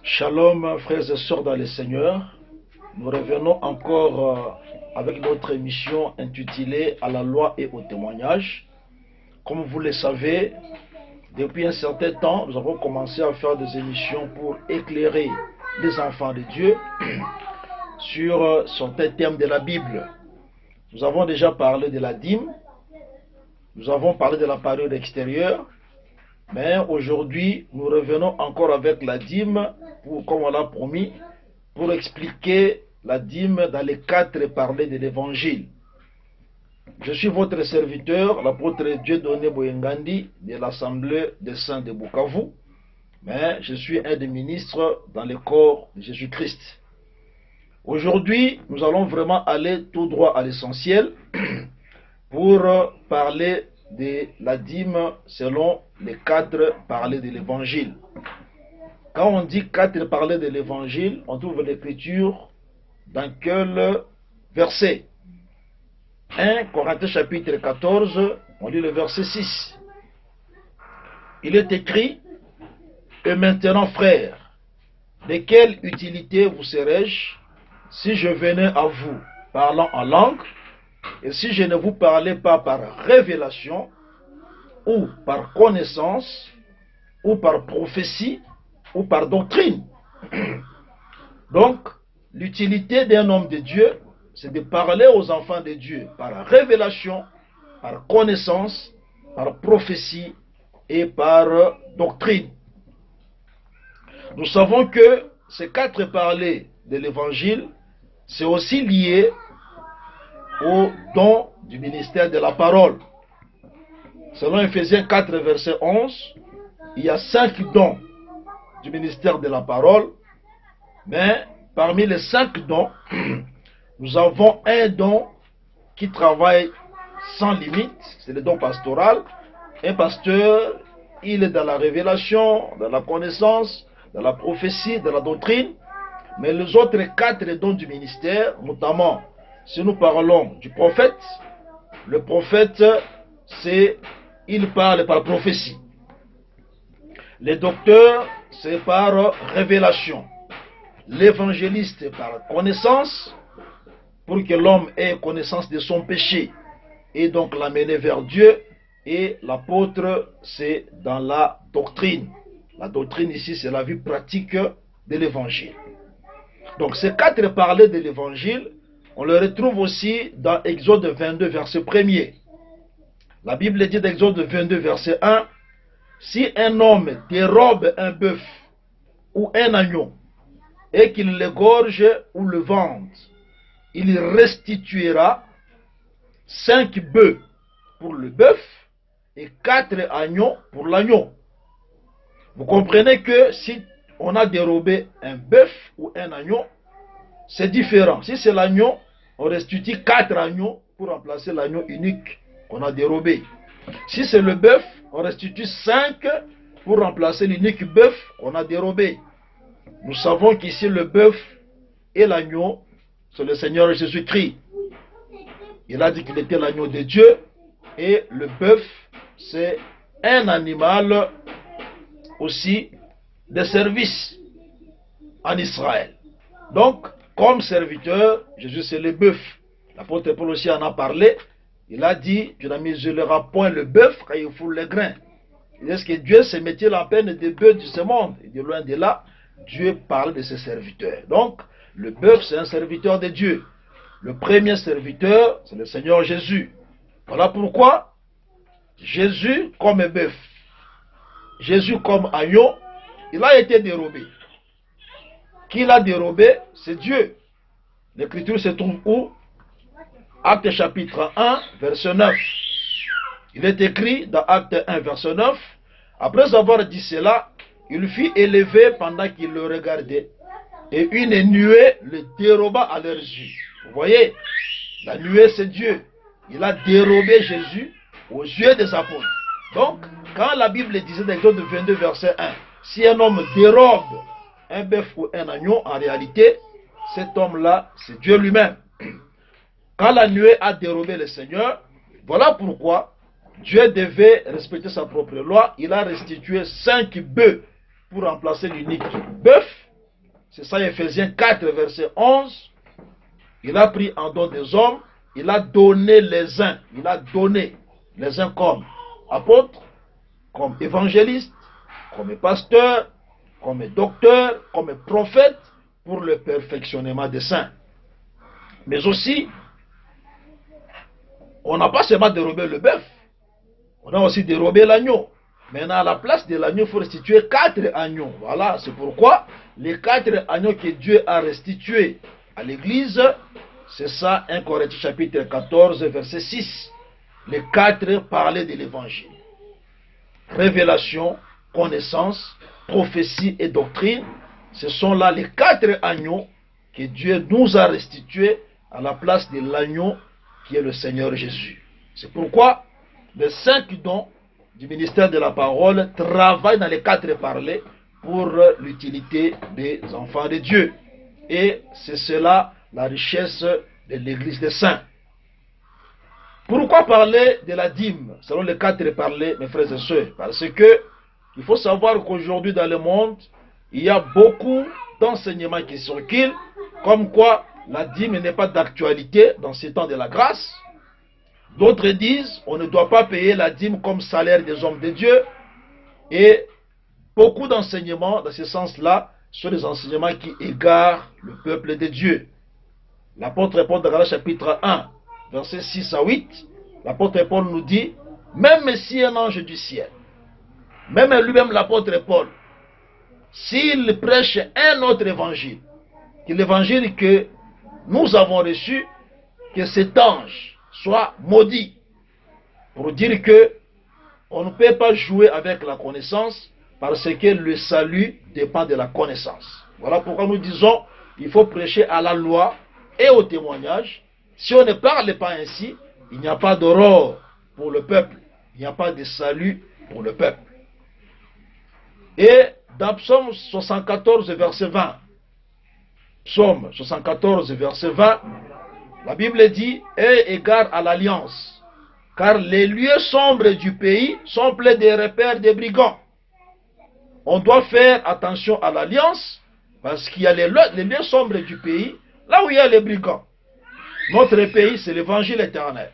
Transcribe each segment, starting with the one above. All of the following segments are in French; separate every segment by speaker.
Speaker 1: Shalom, frères et sœurs dans le Seigneur. Nous revenons encore avec notre émission intitulée « À la loi et au témoignage ». Comme vous le savez, depuis un certain temps, nous avons commencé à faire des émissions pour éclairer les enfants de Dieu sur certains thèmes de la Bible. Nous avons déjà parlé de la dîme, nous avons parlé de la parure extérieure, mais aujourd'hui, nous revenons encore avec la dîme, comme on l'a promis, pour expliquer la dîme dans les 4 parlers de l'Évangile. Je suis votre serviteur, l'apôtre Dieudonné Boyengandi, de l'Assemblée des Saints de Bukavu, mais je suis un des ministres dans le corps de Jésus-Christ. Aujourd'hui, nous allons vraiment aller tout droit à l'essentiel pour parler de la dîme selon les 4 parlers de l'Évangile. Quand on dit 4 parlers de l'Évangile, on trouve l'écriture dans quel verset? 1 Corinthiens chapitre 14, on lit le verset 6. Il est écrit: et maintenant, frères, de quelle utilité vous serais-je si je venais à vous parlant en langue, et si je ne vous parlais pas par révélation, ou par connaissance, ou par prophétie, ou par doctrine? Donc, l'utilité d'un homme de Dieu, c'est de parler aux enfants de Dieu par révélation, par connaissance, par prophétie et par doctrine. Nous savons que ces 4 parlers de l'Évangile, c'est aussi lié au don du ministère de la parole. Selon Ephésiens 4, verset 11, il y a 5 dons du ministère de la parole, mais parmi les 5 dons, nous avons un don qui travaille sans limite, c'est le don pastoral. Un pasteur, il est dans la révélation, dans la connaissance, dans la prophétie, dans la doctrine, mais les autres 4 dons du ministère, notamment si nous parlons du prophète, le prophète, il parle par prophétie. Les docteurs, c'est par révélation. L'évangéliste, par connaissance, pour que l'homme ait connaissance de son péché et donc l'amener vers Dieu. Et l'apôtre, c'est dans la doctrine. La doctrine ici, c'est la vie pratique de l'évangile. Donc ces 4 parlers de l'évangile, on les retrouve aussi dans Exode 22, verset 1er. La Bible dit dans Exode 22, verset 1, si un homme dérobe un bœuf ou un agneau et qu'il l'égorge ou le vende, il restituera 5 bœufs pour le bœuf et 4 agneaux pour l'agneau. Vous comprenez que si on a dérobé un bœuf ou un agneau, c'est différent. Si c'est l'agneau, on restitue 4 agneaux pour remplacer l'agneau unique qu'on a dérobé. Si c'est le bœuf, on restitue 5 pour remplacer l'unique bœuf qu'on a dérobé. Nous savons qu'ici le bœuf et l'agneau, c'est le Seigneur Jésus-Christ. Il a dit qu'il était l'agneau de Dieu, et le bœuf, c'est un animal aussi de service en Israël. Donc, comme serviteur, Jésus c'est le bœuf. L'apôtre Paul aussi en a parlé. Il a dit, je n'isolerai point le bœuf quand il foule les grains. Est-ce que Dieu se mettait la peine des bœufs de ce monde? Et de loin de là, Dieu parle de ses serviteurs. Donc, le bœuf, c'est un serviteur de Dieu. Le premier serviteur, c'est le Seigneur Jésus. Voilà pourquoi Jésus comme bœuf, Jésus comme agneau, il a été dérobé. Qui l'a dérobé? C'est Dieu. L'Écriture se trouve où? Acte chapitre 1, verset 9. Il est écrit dans Acte 1, verset 9. Après avoir dit cela, il fut élevé pendant qu'il le regardait, et une nuée le déroba à leurs yeux. Vous voyez, la nuée c'est Dieu. Il a dérobé Jésus aux yeux des apôtres. Donc, quand la Bible disait dans Exode 22, verset 1, si un homme dérobe un bœuf ou un agneau, en réalité, cet homme-là, c'est Dieu lui-même. Quand la nuée a dérobé le Seigneur, voilà pourquoi Dieu devait respecter sa propre loi. Il a restitué 5 bœufs pour remplacer l'unique bœuf c'est ça Ephésiens 4, verset 11. Il a pris en don des hommes, il a donné les uns, il a donné les uns comme apôtres, comme évangélistes, comme pasteurs, comme docteurs, comme prophètes, pour le perfectionnement des saints. Mais aussi, on n'a pas seulement dérobé le bœuf, on a aussi dérobé l'agneau. Maintenant, à la place de l'agneau, il faut restituer 4 agneaux. Voilà, c'est pourquoi les 4 agneaux que Dieu a restitués à l'Église, c'est ça, 1 Corinthiens chapitre 14, verset 6. Les 4 parlaient de l'Évangile. Révélation, connaissance, prophétie et doctrine, ce sont là les 4 agneaux que Dieu nous a restitués à la place de l'agneau qui est le Seigneur Jésus. C'est pourquoi les 5 dons du ministère de la parole travaillent dans les 4 parlers pour l'utilité des enfants de Dieu. Et c'est cela la richesse de l'Église des saints. Pourquoi parler de la dîme selon les 4 parlers, mes frères et sœurs? Parce que il faut savoir qu'aujourd'hui dans le monde, il y a beaucoup d'enseignements qui circulent, comme quoi la dîme n'est pas d'actualité dans ces temps de la grâce. D'autres disent on ne doit pas payer la dîme comme salaire des hommes de Dieu. Et beaucoup d'enseignements dans ce sens-là sont des enseignements qui égarent le peuple de Dieu. L'apôtre Paul dans Galates chapitre 1, versets 6 à 8, l'apôtre Paul nous dit, même si un ange du ciel, même lui-même l'apôtre Paul, s'il prêche un autre évangile, que l'évangile que nous avons reçu, que cet ange soit maudit, pour dire que on ne peut pas jouer avec la connaissance, parce que le salut dépend de la connaissance. Voilà pourquoi nous disons, il faut prêcher à la loi et au témoignage. Si on ne parle pas ainsi, il n'y a pas d'aurore pour le peuple, il n'y a pas de salut pour le peuple. Et dans Psaume 74, verset 20, Psaume 74, verset 20, la Bible dit, « Aie égard à l'alliance, car les lieux sombres du pays sont pleins des repères des brigands. » On doit faire attention à l'alliance, parce qu'il y a les lieux sombres du pays, là où il y a les brigands. Notre pays, c'est l'évangile éternel.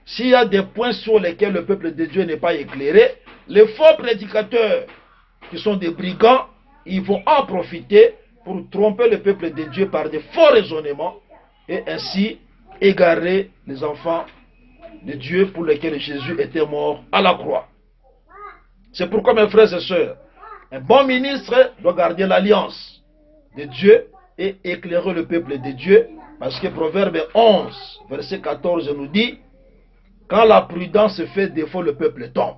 Speaker 1: S'il y a des points sur lesquels le peuple de Dieu n'est pas éclairé, les faux prédicateurs, qui sont des brigands, ils vont en profiter pour tromper le peuple de Dieu par des faux raisonnements et ainsi égarer les enfants de Dieu pour lesquels Jésus était mort à la croix. C'est pourquoi, mes frères et sœurs, un bon ministre doit garder l'alliance de Dieu et éclairer le peuple de Dieu, parce que Proverbe 11, verset 14 nous dit, quand la prudence fait défaut, le peuple tombe.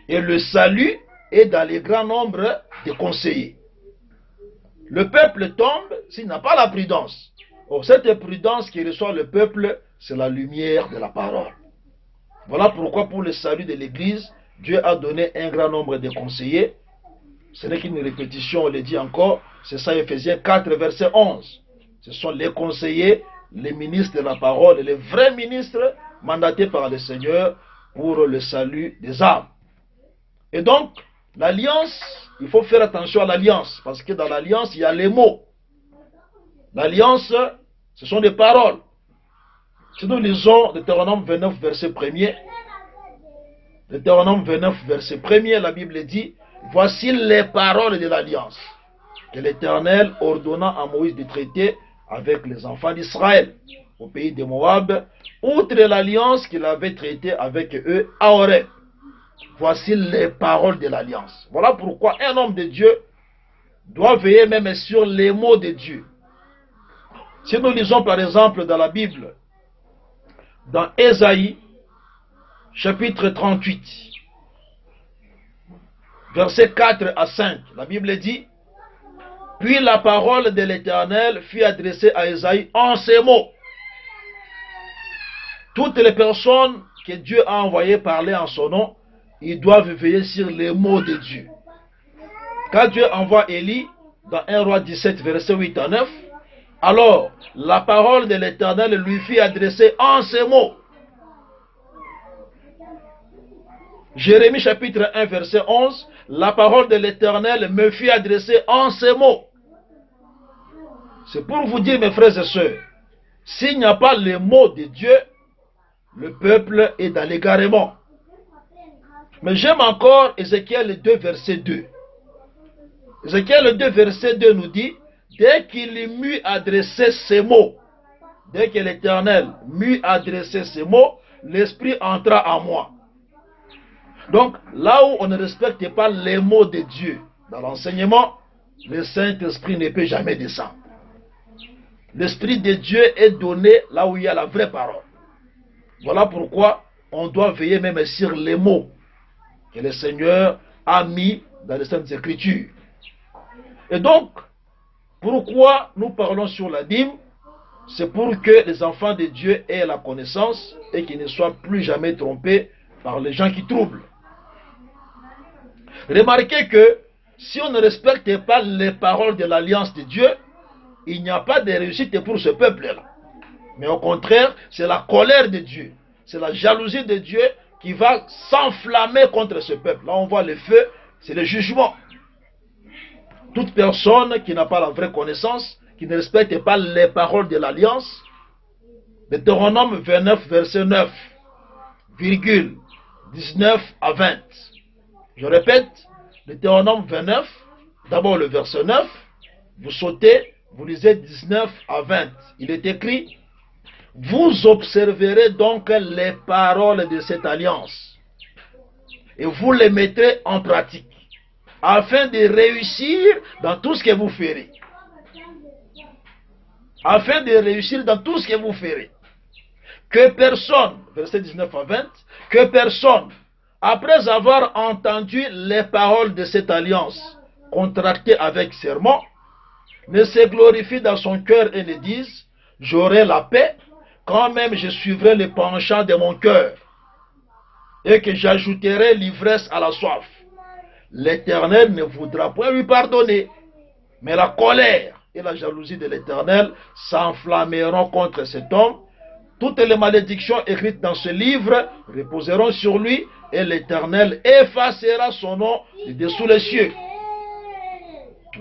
Speaker 1: Et le salut est dans les grands nombres de conseillers. Le peuple tombe s'il n'a pas la prudence. Or, cette prudence qui reçoit le peuple, c'est la lumière de la parole. Voilà pourquoi pour le salut de l'Église, Dieu a donné un grand nombre de conseillers. Ce n'est qu'une répétition, on le dit encore, c'est ça Ephésiens 4, verset 11. Ce sont les conseillers, les ministres de la parole, les vrais ministres mandatés par le Seigneur pour le salut des âmes. Et donc, l'alliance, il faut faire attention à l'alliance, parce que dans l'alliance, il y a les mots. L'alliance, ce sont des paroles. Si nous lisons Deutéronome 29, verset 1er, Deutéronome 29, verset 1er, la Bible dit, « Voici les paroles de l'alliance que l'Éternel ordonna à Moïse de traiter avec les enfants d'Israël au pays de Moab, outre l'alliance qu'il avait traitée avec eux à Horeb. Voici les paroles de l'alliance. » Voilà pourquoi un homme de Dieu doit veiller même sur les mots de Dieu. Si nous lisons par exemple dans la Bible, dans Ésaïe, chapitre 38, versets 4 à 5, la Bible dit, « Puis la parole de l'Éternel fut adressée à Ésaïe en ces mots. Toutes les personnes que Dieu a envoyées parler en son nom, ils doivent veiller sur les mots de Dieu. » Quand Dieu envoie Élie, dans 1 Roi 17, verset 8 à 9, alors la parole de l'Éternel lui fut adressée en ces mots. Jérémie chapitre 1, verset 11, la parole de l'Éternel me fut adressée en ces mots. C'est pour vous dire, mes frères et sœurs, s'il n'y a pas les mots de Dieu, le peuple est dans l'égarement. Mais j'aime encore Ézéchiel 2, verset 2. Ézéchiel 2, verset 2 nous dit, dès qu'il m'eut adressé ces mots, dès que l'Éternel m'eut adressé ces mots, l'Esprit entra en moi. Donc, là où on ne respecte pas les mots de Dieu dans l'enseignement, le Saint-Esprit ne peut jamais descendre. L'Esprit de Dieu est donné là où il y a la vraie parole. Voilà pourquoi on doit veiller même sur les mots que le Seigneur a mis dans les Saintes Écritures. Et donc, pourquoi nous parlons sur la dîme? C'est pour que les enfants de Dieu aient la connaissance et qu'ils ne soient plus jamais trompés par les gens qui troublent. Remarquez que si on ne respecte pas les paroles de l'alliance de Dieu, il n'y a pas de réussite pour ce peuple-là. Mais au contraire, c'est la colère de Dieu, c'est la jalousie de Dieu qui va s'enflammer contre ce peuple. Là, on voit le feu, c'est le jugement. Toute personne qui n'a pas la vraie connaissance, qui ne respecte pas les paroles de l'alliance, Deutéronome 29, verset 9, virgule 19 à 20. Je répète, Deutéronome 29, d'abord le verset 9, vous sautez, vous lisez 19 à 20. Il est écrit, vous observerez donc les paroles de cette alliance et vous les mettrez en pratique afin de réussir dans tout ce que vous ferez. Afin de réussir dans tout ce que vous ferez. Que personne, verset 19 à 20, que personne, après avoir entendu les paroles de cette alliance contractée avec serment, ne se glorifie dans son cœur et ne dise, j'aurai la paix, quand même je suivrai le penchant de mon cœur, et que j'ajouterai l'ivresse à la soif. L'Éternel ne voudra point lui pardonner, mais la colère et la jalousie de l'Éternel s'enflammeront contre cet homme. Toutes les malédictions écrites dans ce livre reposeront sur lui, et l'Éternel effacera son nom de dessous les cieux.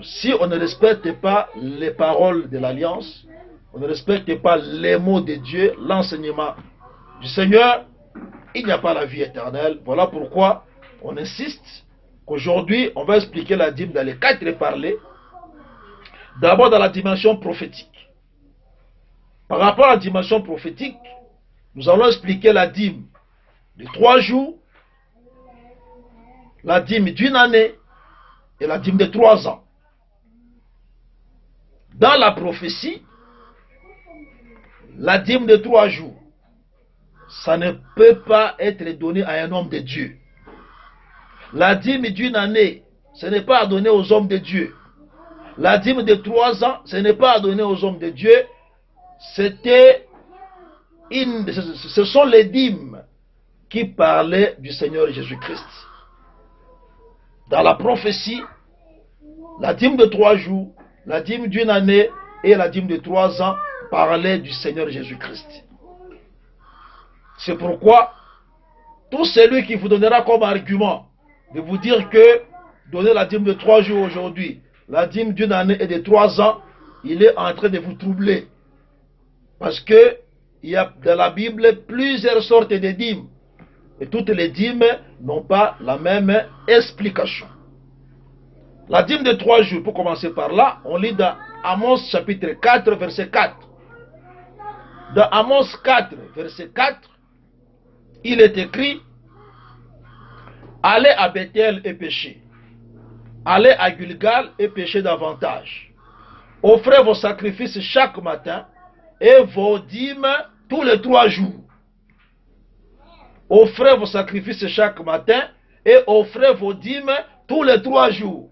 Speaker 1: Si on ne respecte pas les paroles de l'alliance, on ne respecte pas les mots de Dieu, l'enseignement du Seigneur, il n'y a pas la vie éternelle. Voilà pourquoi on insiste qu'aujourd'hui, on va expliquer la dîme dans les 4 parlers. D'abord dans la dimension prophétique. Par rapport à la dimension prophétique, nous allons expliquer la dîme de 3 jours, la dîme d'1 année et la dîme de 3 ans. Dans la prophétie, la dîme de 3 jours, ça ne peut pas être donné à un homme de Dieu. La dîme d'1 année, ce n'est pas à donner aux hommes de Dieu. La dîme de 3 ans, ce n'est pas à donner aux hommes de Dieu. Ce sont les dîmes qui parlaient du Seigneur Jésus-Christ. Dans la prophétie, la dîme de 3 jours, la dîme d'1 année et la dîme de 3 ans parlaient du Seigneur Jésus-Christ. C'est pourquoi tout celui qui vous donnera comme argument de vous dire que donner la dîme de 3 jours aujourd'hui, la dîme d'1 année et de 3 ans, il est en train de vous troubler. Parce que il y a dans la Bible plusieurs sortes de dîmes. Et toutes les dîmes n'ont pas la même explication. La dîme de 3 jours, pour commencer par là, on lit dans Amos chapitre 4, verset 4. Dans Amos 4, verset 4, il est écrit, allez à Bethel et péchez. Allez à Gilgal et péchez davantage. Offrez vos sacrifices chaque matin et vos dîmes tous les 3 jours. Offrez vos sacrifices chaque matin et offrez vos dîmes tous les 3 jours.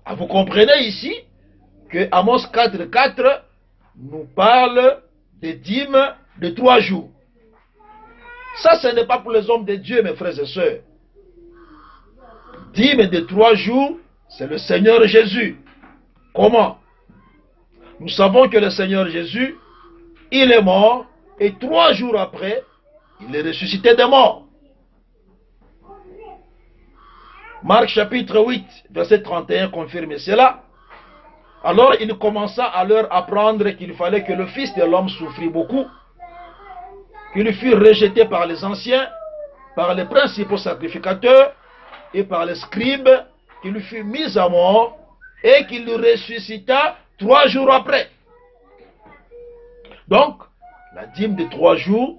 Speaker 1: Ah, vous comprenez ici que Amos 4, 4 nous parle des dîmes de 3 jours. Ça, ce n'est pas pour les hommes de Dieu, mes frères et sœurs. Dîmes de 3 jours, c'est le Seigneur Jésus. Comment? Nous savons que le Seigneur Jésus, il est mort, et 3 jours après, il est ressuscité des morts. Marc chapitre 8, verset 31 confirme cela. Alors il commença à leur apprendre qu'il fallait que le Fils de l'homme souffrit beaucoup, qu'il fut rejeté par les anciens, par les principaux sacrificateurs et par les scribes, qu'il fut mis à mort et qu'il ressuscita 3 jours après. Donc, la dîme de 3 jours,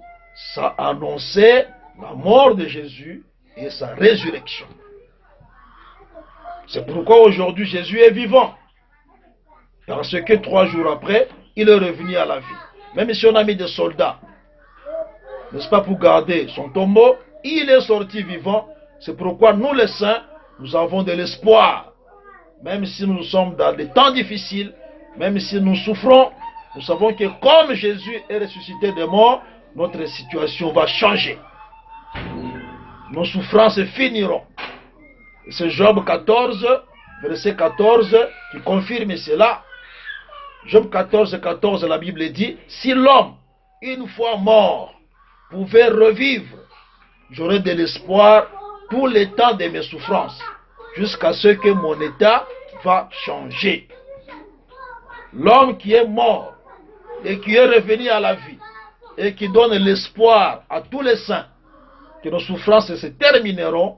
Speaker 1: ça annonçait la mort de Jésus et sa résurrection. C'est pourquoi aujourd'hui Jésus est vivant. Parce que 3 jours après, il est revenu à la vie. Même si on a mis des soldats, n'est-ce pas, pour garder son tombeau, il est sorti vivant. C'est pourquoi nous les saints, nous avons de l'espoir. Même si nous sommes dans des temps difficiles, même si nous souffrons, nous savons que comme Jésus est ressuscité des morts, notre situation va changer. Nos souffrances finiront. C'est Job 14, verset 14, qui confirme cela. Job 14, 14, la Bible dit, si l'homme, une fois mort, pouvait revivre, j'aurais de l'espoir pour les temps de mes souffrances, jusqu'à ce que mon état va changer. L'homme qui est mort et qui est revenu à la vie et qui donne l'espoir à tous les saints que nos souffrances se termineront,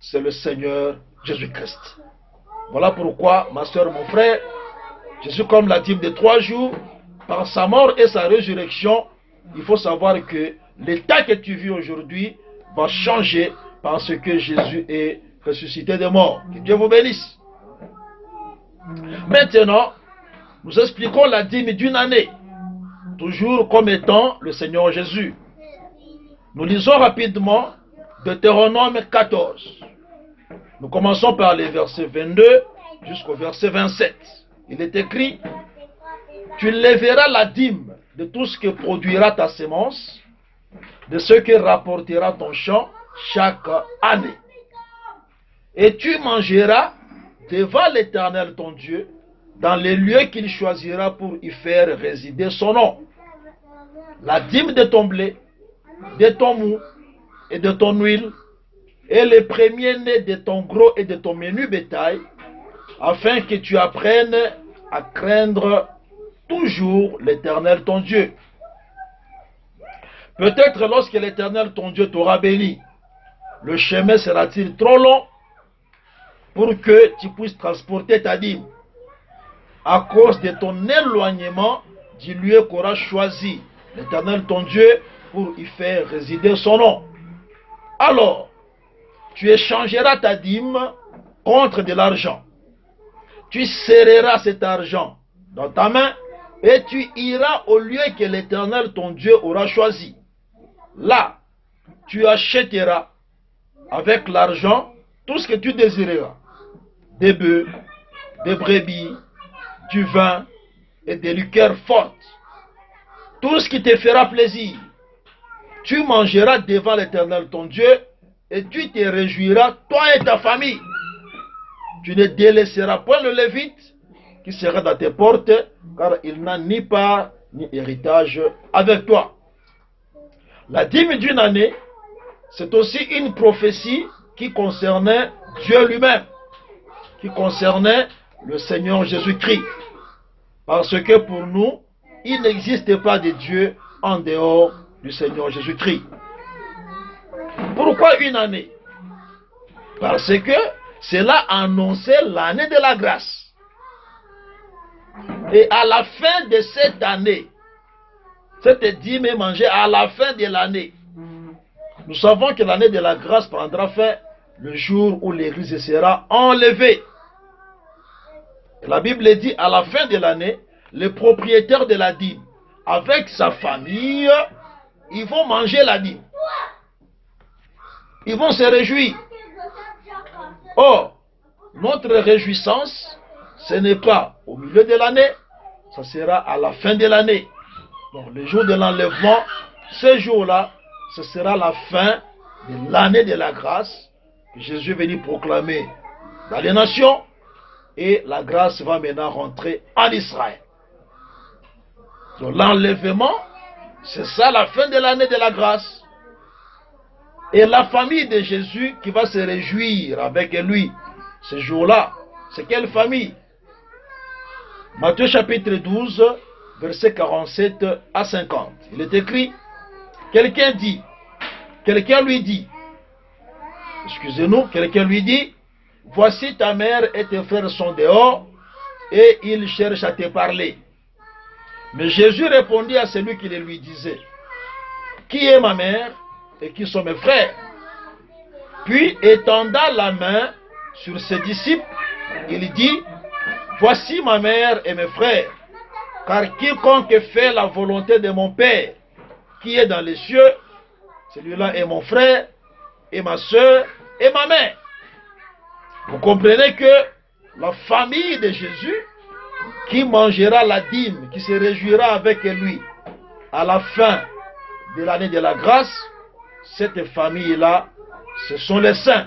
Speaker 1: c'est le Seigneur Jésus-Christ. Voilà pourquoi, ma soeur, mon frère, Jésus, comme la dîme de 3 jours, par sa mort et sa résurrection, il faut savoir que l'état que tu vis aujourd'hui va changer parce que Jésus est ressuscité des morts. Que Dieu vous bénisse. Maintenant, nous expliquons la dîme d'une année, toujours comme étant le Seigneur Jésus. Nous lisons rapidement Deutéronome 14. Nous commençons par les versets 22 jusqu'au verset 27. Il est écrit, tu lèveras la dîme de tout ce que produira ta sémence, de ce que rapportera ton champ chaque année. Et tu mangeras devant l'Éternel ton Dieu, dans les lieux qu'il choisira pour y faire résider son nom. La dîme de ton blé, de ton mou et de ton huile, et les premiers-nés de ton gros et de ton menu bétail, afin que tu apprennes à craindre toujours l'Éternel ton Dieu. Peut-être lorsque l'Éternel ton Dieu t'aura béni, le chemin sera-t-il trop long pour que tu puisses transporter ta dîme à cause de ton éloignement du lieu qu'aura choisi l'Éternel ton Dieu pour y faire résider son nom. Alors, tu échangeras ta dîme contre de l'argent. Tu serreras cet argent dans ta main et tu iras au lieu que l'Éternel ton Dieu aura choisi. Là, tu achèteras avec l'argent tout ce que tu désireras. Des bœufs, des brebis, du vin et des liqueurs fortes. Tout ce qui te fera plaisir. Tu mangeras devant l'Éternel ton Dieu et tu te réjouiras, toi et ta famille. Tu ne délaisseras point le Lévite qui sera dans tes portes, car il n'a ni part ni héritage avec toi. La dîme d'une année, c'est aussi une prophétie qui concernait Dieu lui-même, qui concernait le Seigneur Jésus-Christ. Parce que pour nous, il n'existe pas de Dieu en dehors du Seigneur Jésus-Christ. Pourquoi une année? Parce que cela annonçait l'année de la grâce. Et à la fin de cette année, cette dîme est mangée à la fin de l'année. Nous savons que l'année de la grâce prendra fin le jour où l'Église sera enlevée. Et la Bible dit à la fin de l'année, le propriétaire de la dîme, avec sa famille, ils vont manger la dîme. Ils vont se réjouir. Or, notre réjouissance, ce n'est pas au milieu de l'année, ça sera à la fin de l'année. Donc, le jour de l'enlèvement, ce jour-là, ce sera la fin de l'année de la grâce que Jésus est venu proclamer dans les nations, et la grâce va maintenant rentrer en Israël. Donc, l'enlèvement, c'est ça la fin de l'année de la grâce. Et la famille de Jésus qui va se réjouir avec lui ce jour-là, c'est quelle famille? Matthieu chapitre 12, versets 47 à 50. Il est écrit, quelqu'un lui dit, excusez-nous, quelqu'un lui dit, voici ta mère et tes frères sont dehors et ils cherchent à te parler. Mais Jésus répondit à celui qui le lui disait, qui est ma mère et qui sont mes frères? Puis étendant la main sur ses disciples, il dit, voici ma mère et mes frères, car quiconque fait la volonté de mon Père qui est dans les cieux, celui-là est mon frère et ma soeur et ma mère. Vous comprenez que la famille de Jésus, qui mangera la dîme, qui se réjouira avec lui à la fin de l'année de la grâce, cette famille-là, ce sont les saints.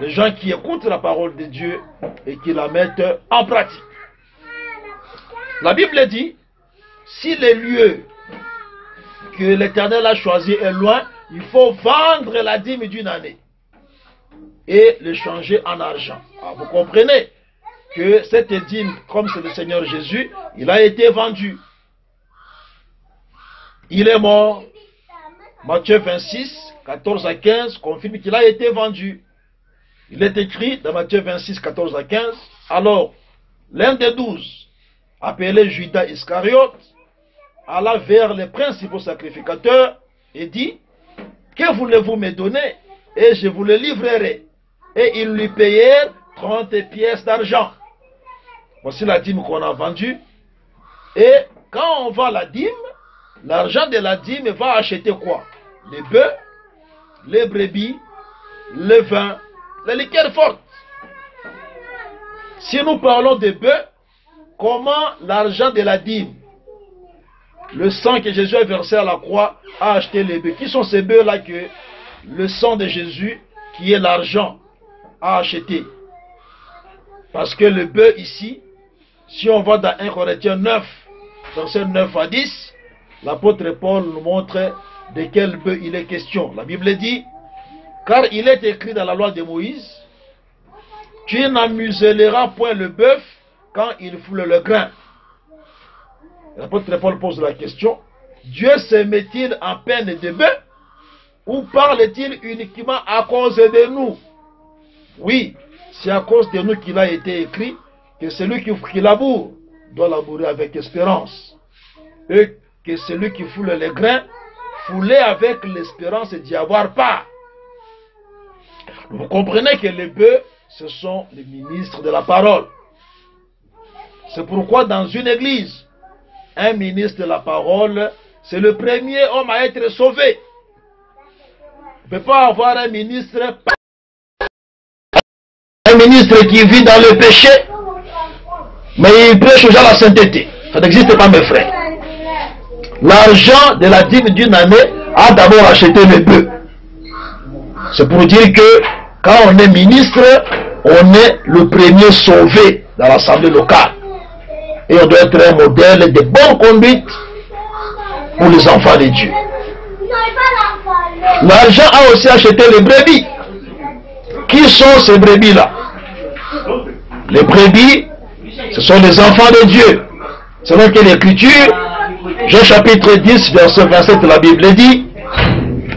Speaker 1: Les gens qui écoutent la parole de Dieu et qui la mettent en pratique. La Bible dit, si les lieux que l'Éternel a choisis est loin, il faut vendre la dîme d'une année et le changer en argent. Alors vous comprenez que cette dîme, comme c'est le Seigneur Jésus, il a été vendu. Il est mort. Matthieu 26, 14 à 15 confirme qu'il a été vendu. Il est écrit dans Matthieu 26, 14 à 15, alors l'un des 12, appelé Judas Iscariote, alla vers les principaux sacrificateurs et dit, que voulez-vous me donner et je vous le livrerai. Et ils lui payèrent 30 pièces d'argent. Voici la dîme qu'on a vendue. Et quand on vend la dîme, l'argent de la dîme va acheter quoi? Les bœufs, les brebis, le vin, les liqueurs fortes. Si nous parlons des bœufs, comment l'argent de la dîme, le sang que Jésus a versé à la croix, a acheté les bœufs? Qui sont ces bœufs-là que le sang de Jésus, qui est l'argent, a acheté? Parce que le bœuf ici, si on va dans 1 Corinthiens 9, verset 9 à 10, l'apôtre Paul nous montre de quel bœuf il est question. La Bible dit, car il est écrit dans la loi de Moïse, tu n'amuselleras point le bœuf quand il foule le grain. L'apôtre Paul pose la question, Dieu se met-il en peine de bœuf ou parle-t-il uniquement à cause de nous? Oui, c'est à cause de nous qu'il a été écrit que celui qui laboure doit labourer avec espérance. Et que celui qui foule les grains, fouler avec l'espérance d'y avoir part. Vous comprenez que les bœufs, ce sont les ministres de la parole. C'est pourquoi dans une église, un ministre de la parole, c'est le premier homme à être sauvé. On ne peut pas avoir un ministre qui vit dans le péché, mais il prêche aux gens la sainteté. Ça n'existe pas, mes frères. L'argent de la dîme d'une année a d'abord acheté le bœuf. C'est pour dire que quand on est ministre, on est le premier sauvé dans l'assemblée locale. Et on doit être un modèle de bonne conduite pour les enfants de Dieu. L'argent a aussi acheté les brebis. Qui sont ces brebis-là? Les brebis, ce sont les enfants de Dieu. Selon que l'Écriture, Jean chapitre 10, verset 27, la Bible dit,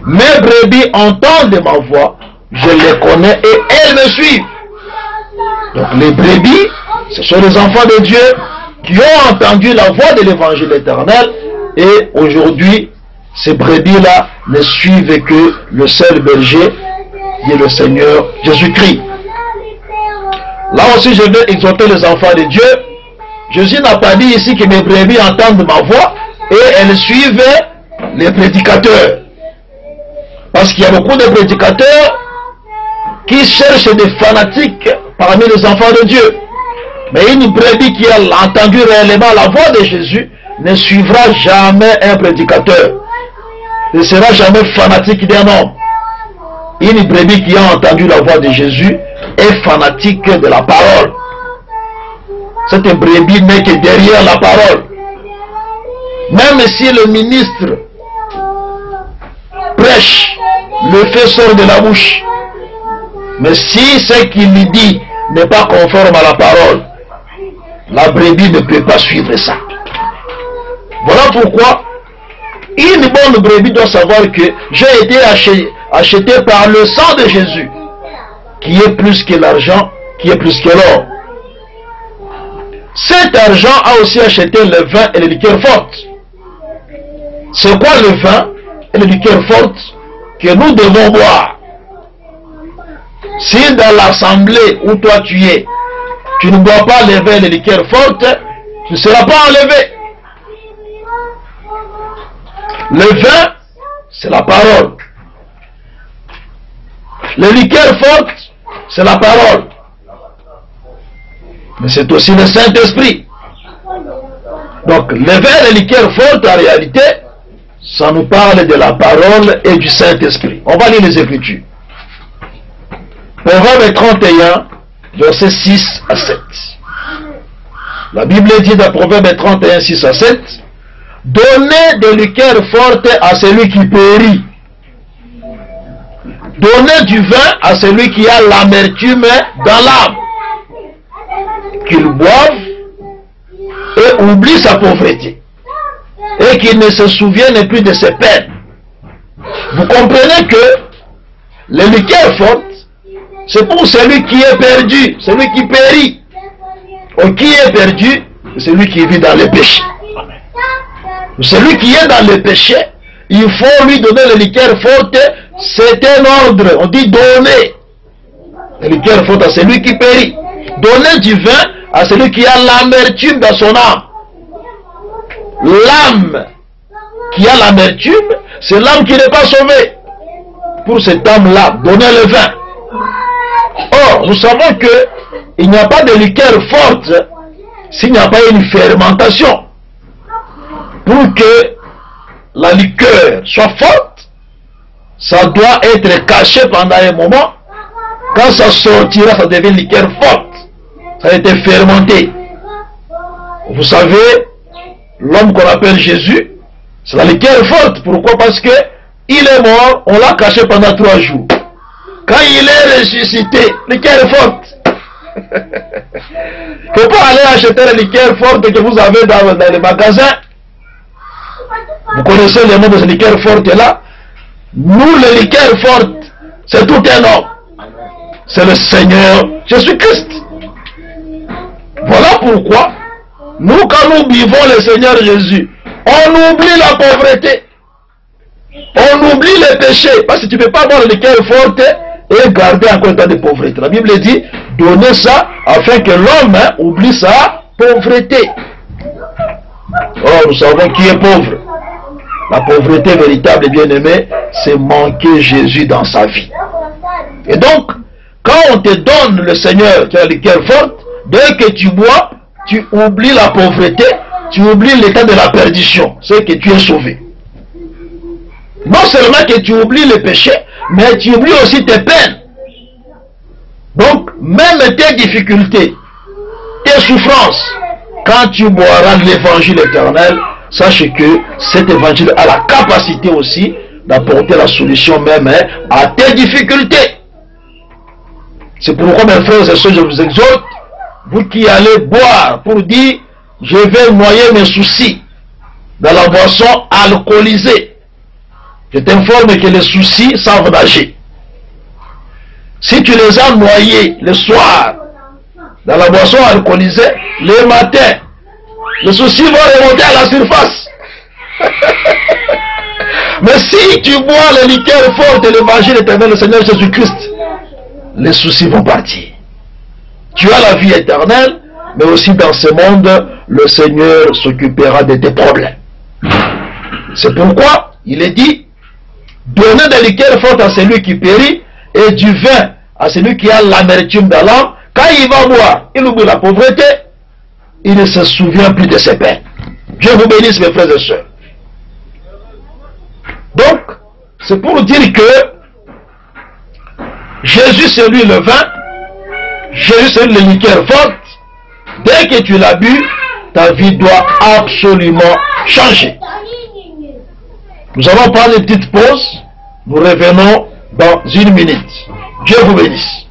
Speaker 1: mes brebis entendent ma voix, je les connais et elles me suivent. Donc les brebis, ce sont les enfants de Dieu qui ont entendu la voix de l'évangile éternel, et aujourd'hui, ces brebis-là ne suivent que le seul berger, qui est le Seigneur Jésus-Christ. Là aussi, je veux exhorter les enfants de Dieu. Jésus n'a pas dit ici que mes brebis entendent ma voix et elles suivent les prédicateurs. Parce qu'il y a beaucoup de prédicateurs qui cherchent des fanatiques parmi les enfants de Dieu. Mais une brebis qui a entendu réellement la voix de Jésus ne suivra jamais un prédicateur. Ne sera jamais fanatique d'un homme. Une brebis qui a entendu la voix de Jésus est fanatique de la parole. Cette brebis n'est que derrière la parole. Même si le ministre prêche, le feu sort de la bouche. Mais si ce qu'il lui dit n'est pas conforme à la parole, la brebis ne peut pas suivre ça. Voilà pourquoi une bonne brebis doit savoir que j'ai été acheté par le sang de Jésus, qui est plus que l'argent, qui est plus que l'or. Cet argent a aussi acheté le vin et les liqueurs fortes. C'est quoi le vin et les liqueurs fortes que nous devons boire? Si dans l'assemblée où toi tu es, tu ne bois pas le vin et les liqueurs fortes, tu ne seras pas enlevé. Le vin, c'est la parole. Les liqueurs fortes, c'est la parole. Mais c'est aussi le Saint-Esprit. Donc, le vin et les liqueurs fortes, en réalité, ça nous parle de la parole et du Saint-Esprit. On va lire les Écritures. Proverbe 31, versets 6 à 7. La Bible dit dans Proverbe 31, 6 à 7, « Donnez des liqueurs fortes à celui qui périt. Donnez du vin à celui qui a l'amertume dans l'âme. Qu'il boive et oublie sa pauvreté. Et qu'il ne se souvienne plus de ses peines. » Vous comprenez que les liqueurs fortes, c'est pour celui qui est perdu, celui qui périt. Ou qui est perdu, c'est celui qui vit dans le péché. Celui qui est dans le péché, il faut lui donner les liqueurs fortes. C'est un ordre. On dit donner les liqueurs fortes à celui qui périt. Donner du vin à celui qui a l'amertume dans son âme. L'âme qui a l'amertume, c'est l'âme qui n'est pas sauvée. Pour cette âme-là, donner le vin. Or, nous savons que il n'y a pas de liqueur forte s'il n'y a pas une fermentation. Pour que la liqueur soit forte, ça doit être caché pendant un moment. Quand ça sortira, ça devient liqueur forte. Ça a été fermenté. Vous savez, l'homme qu'on appelle Jésus, c'est la liqueur forte. Pourquoi? Parce que il est mort, on l'a caché pendant 3 jours. Quand il est ressuscité, liqueur forte. Il ne faut pas aller acheter la liqueur forte que vous avez dans les magasins. Vous connaissez le nom de ces liqueurs fortes là. Nous, les liqueurs fortes, c'est tout un homme. C'est le Seigneur Jésus-Christ. Voilà pourquoi, nous, quand nous vivons le Seigneur Jésus, on oublie la pauvreté. On oublie les péchés. Parce que tu ne peux pas boire les liqueurs fortes et garder encore un temps de pauvreté. La Bible dit, donnez ça afin que l'homme oublie sa pauvreté. Or, nous savons qui est pauvre. La pauvreté véritable et bien-aimée, c'est manquer Jésus dans sa vie. Et donc, quand on te donne le Seigneur, tu as les cœurs fortes, dès que tu bois, tu oublies la pauvreté, tu oublies l'état de la perdition, c'est que tu es sauvé. Non seulement que tu oublies les péchés, mais tu oublies aussi tes peines. Donc, même tes difficultés, tes souffrances, quand tu boiras l'évangile éternel, sache que cet évangile a la capacité aussi d'apporter la solution même à tes difficultés. C'est pourquoi, mes frères et sœurs, je vous exhorte, vous qui allez boire pour dire, je vais noyer mes soucis dans la boisson alcoolisée. Je t'informe que les soucis savent nager. Si tu les as noyés le soir dans la boisson alcoolisée, le matin, les soucis vont remonter à la surface. Mais si tu bois les liqueurs fortes de l'évangile éternel du Seigneur Jésus-Christ, les soucis vont partir. Tu as la vie éternelle, mais aussi dans ce monde, le Seigneur s'occupera de tes problèmes. C'est pourquoi il est dit, donnez des liqueurs fortes à celui qui périt et du vin à celui qui a l'amertume dans l'âme. Quand il va boire, il oublie la pauvreté, il ne se souvient plus de ses peines. Dieu vous bénisse, mes frères et sœurs. Donc, c'est pour dire que Jésus c'est lui le vin, Jésus c'est lui les liqueurs fortes. Dès que tu l'as bu, ta vie doit absolument changer. Nous allons prendre une petite pause. Nous revenons dans 1 minute. Dieu vous bénisse.